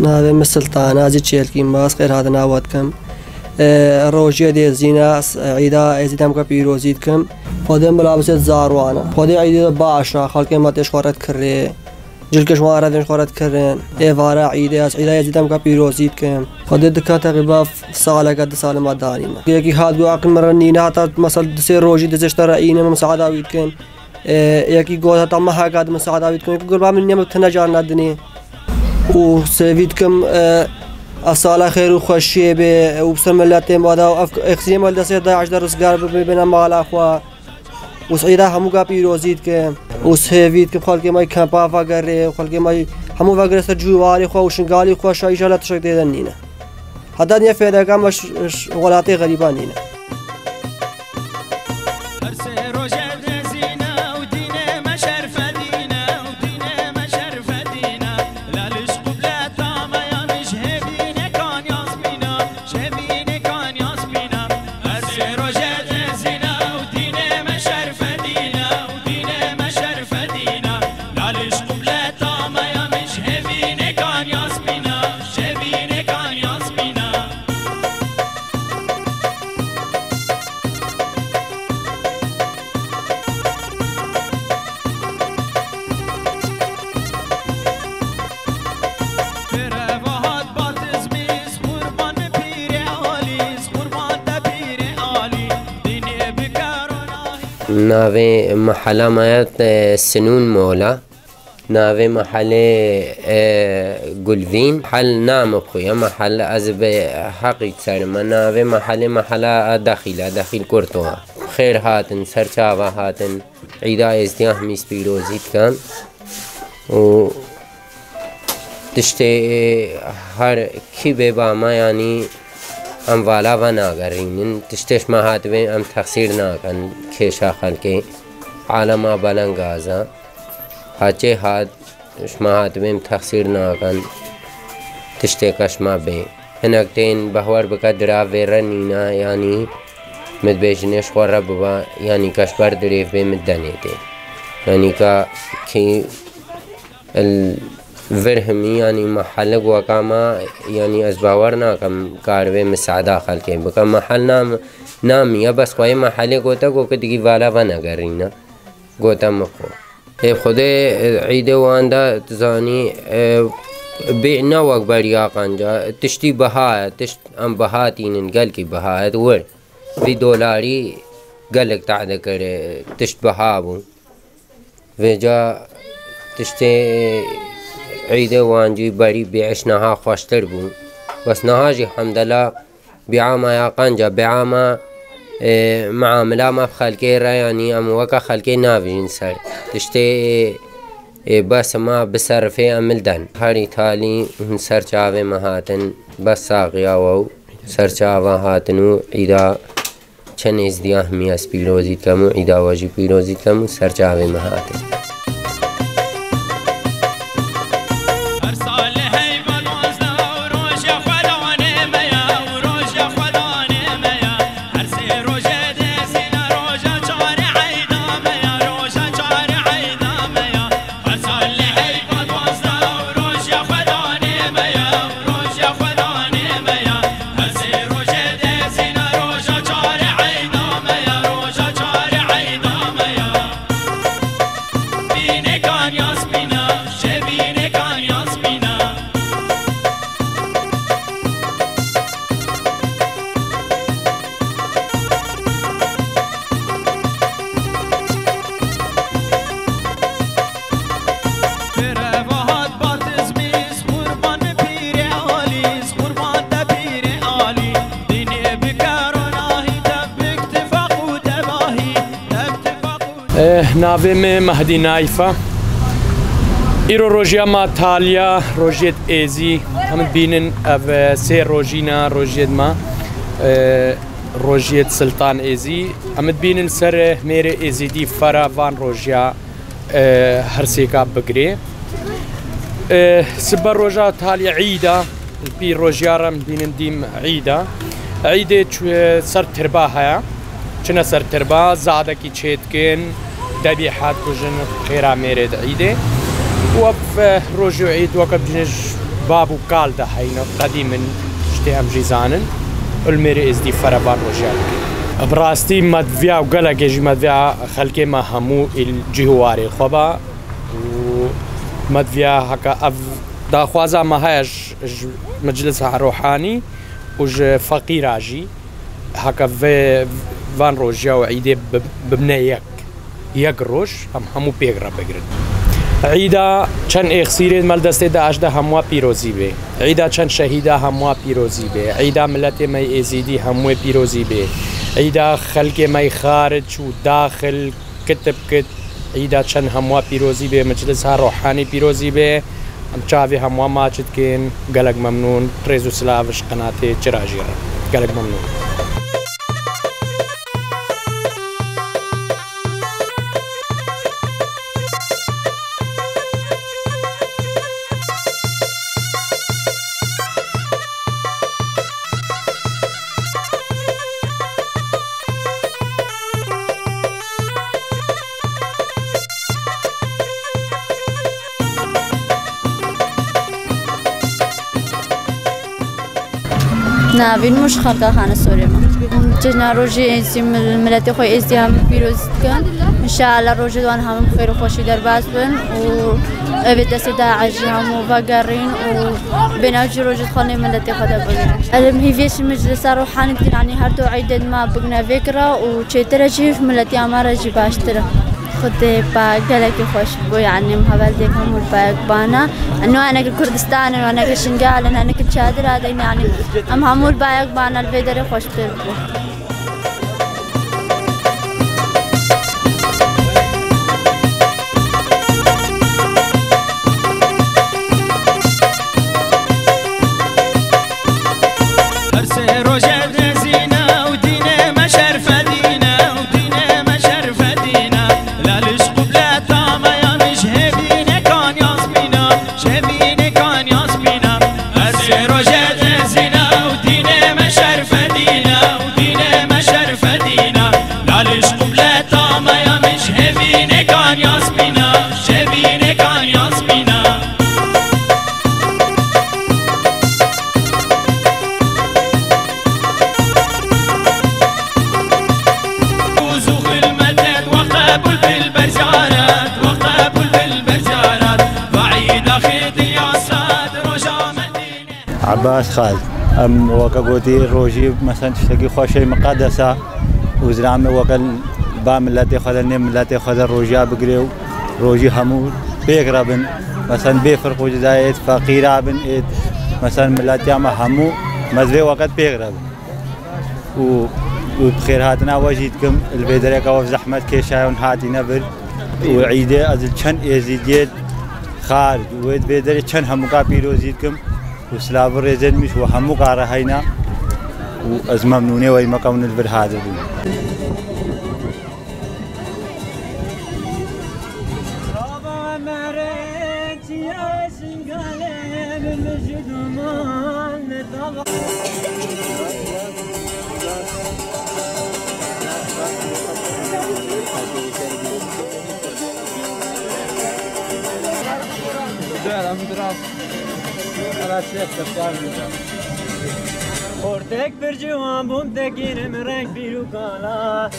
ناوێ مسلتان ئازی چێلکی ماس خێر هاتناوەتکەم ڕۆژیە دێزینە عیدا ئێزیدام کە پیرۆزی بکەم خۆدەم بەلا بچێت زاڕوانە خۆدەی عیدە باشە خەڵکی مەتێش خۆرەت کڕێ جلکەش وارە دێن خۆرەت کردن ئێوارە عیدە ئێزیدام کە پیرۆزی بکەم خۆدە دکات تقریبا ساڵێکە دە ساڵە مادانینە یەکی هاتبوو عقلمەرە نینە هاتە مەسەل دسێ ڕۆژی دەزێشتەرە ئینە مساعداوی بکەن یەکی گۆ هەتا مەهاکات مساعداوی بکەن گوربا من نێمە تەنەجار نادنێ و سێوی بکەم ئەساڵە خێر و خۆشیێ بێ و بسەر مەلاتێم وادا و ئەکسیێ مەل دەسێت داعش دە ڕزگار ببێنە ماڵاخوا وسعیدا هەموو پیرۆزیت کە و سێویت کە خەڵکی مای کەمپافا گەڕێ و خەڵکی مای هەموو بەگرێتە جوواری خۆ و شنگالی خۆش ئیشەلە تشک دێدەن نینە هەتا نیە فێدەکەم بە وڵاتی غەریبان نینە ناوی محله مایت سنون مولا ناوی محله گلوین حل نام خویا محله از به حقی سرما ناوی محله داخل کرتوها خیر هاتن سرچاوا هاتن عیدا ازدیاه میز پیروزیت کن و تشته هر کی به با ما یعنی ام والا و ناگرینن تشتش ما هاتوین ام تقصیر ناکن کشا خلقی عالما بلنگازا هاچه هات شما هاتوین تقصیر ناکن تشته کش ما بی هنکتین بهور بکا درا ویرنینا یعنی مدبیجنش خورا ببا یعنی کش بر دریف بی مدنیتی یعنی که ورهمی یعنی محل وکاما یعنی از باور ناکم کاروی مساعده خلقی بکم محل نامیه بس خواهی محلی گوتا گو که دیگی والا و نگرینا گوتا مخو خود عید وانده تزانی بیعنا وک بریا قنجا تشتی بها تشت ام بها تینن گل کی بها ور $2 گلک تعده کرے تشت بها بون وجا تشتی عيد وانجي بري بعشناها خوشتر بون بس نهاجي حمد الله بعاما يا قنجة بعاما معاملة ما بخلقي يعني ام وكا خلقي نافجين سر تشتي بس ما بسر في املدن هاري تالي سر چاوي مهاتن بس ساقيا وو سر چاوا هاتنو عيدا چن ازدياه مياس بيروزي كمو عيدا واجي بيروزي كمو سر چاوي مهاتن ناویم مهدی نایفه ایرو روژیا ما تالیا روژیت ایزی هم بینن او سه روژینا روژیت ما روژیت سلطان ایزی هم بینن سر میره ایزی دی فرا وان روژیا هر سیکا بگری سبر روژا تالیا عیدا بی روژیا رم بینن دیم عیده سر تربا هیا چنه سر تربا زاده کی چیتکن ذبيحات كوجن خيرا ميرد عيدة وف روجو عيد وقت جنش باب و کال دەهەینە قەدی من شتێ ئەم ژیزانن ئولمێری ئێزدی فەرەبان ڕۆژیان بڕاستی مەدڤیا و گەلە گێژی مەدڤیا خەلکێمە هەموو جیهوارێ خۆبە و مەدڤیا هەکە ئەڤ داخوازامە هەیەش مەجلس ڕۆحانی وژ فەقیراژی هەکە وان ڕۆژیا و عیدێ ببنە یەک ڕۆژ هەموو پێگڕە بگرن عیدا چەند ئێخسیرێت مەلدەستێدا ئاشدا هەمووە پیرۆزی بێ عیدا چەند شەهیدا هەمووە پیرۆزی بێ عیدا ملەتێمەی ئێزیدی هەمووی پیرۆزی بێ عیدا خەلکێمەی خارج و داخل کتب کرد عیدا چەند هەمووە پیرۆزی بێ مەجلسها ڕۆحانی پیرۆزی بێ ئەم چاوی هەمووە ماچتکەین گەلک مەمنون ڕێز و سلااوش قەناتێ چراژێڕە گەلک مەمنون ناوین مش خەڵکە خانە سۆرێمە جژنا ڕۆژی ئێزی ملەتی خۆی ئێزدی هەموو پیرۆزی بکەن ئینشاءالله ڕۆژی دوان هەموو خێر و خۆشی دەرباز بن و ئەوێت دەستی داعەژی هەموو بەگەڕین و بێناوجی ڕۆژی خۆڵێ ملەتی خۆ دەبگرن ئەلم هیڤێشی مەجلسا ڕۆحانی تینانی هەردوو عیدێت ما بگنە vێکرا و چێترەجی ملەتی ئامارەجی باشترە خودێ با گەلێکی خۆش بۆ یعنیم هەوڵدێک هەموو بایەکبانە ئەنوانەکە کوردستانن وانەکە شنگالن هەنەکە چادرا دەینانی ئەم هەموو بایەکبانە لەوێ دەرێ خۆش پێ بوو عباس خالد ام وكا قوتي روجي مثلا تشتكي خوشي مقدسة وزرامي وكا باملاتي خذ النيم ملاتي خذ الروجا بقريو روجي همو بيقربن مثلا بيفرق وجدايت فقيرابن ايت مثلا ملاتي اما همو مزري وقت بيقربن وبخير هاتنا وجيتكم البيدريك وف زحمة كيشايون هاتي نبر وعيدة ازل چن ازيديت خارج ويد بيدري چن همو كا بيروزيتكم وسلاف الرزل مش وهمو قاره هينا وأز ممنونة وي مكون البر هذا Ortek bir civan bun tekinim renk bir ukala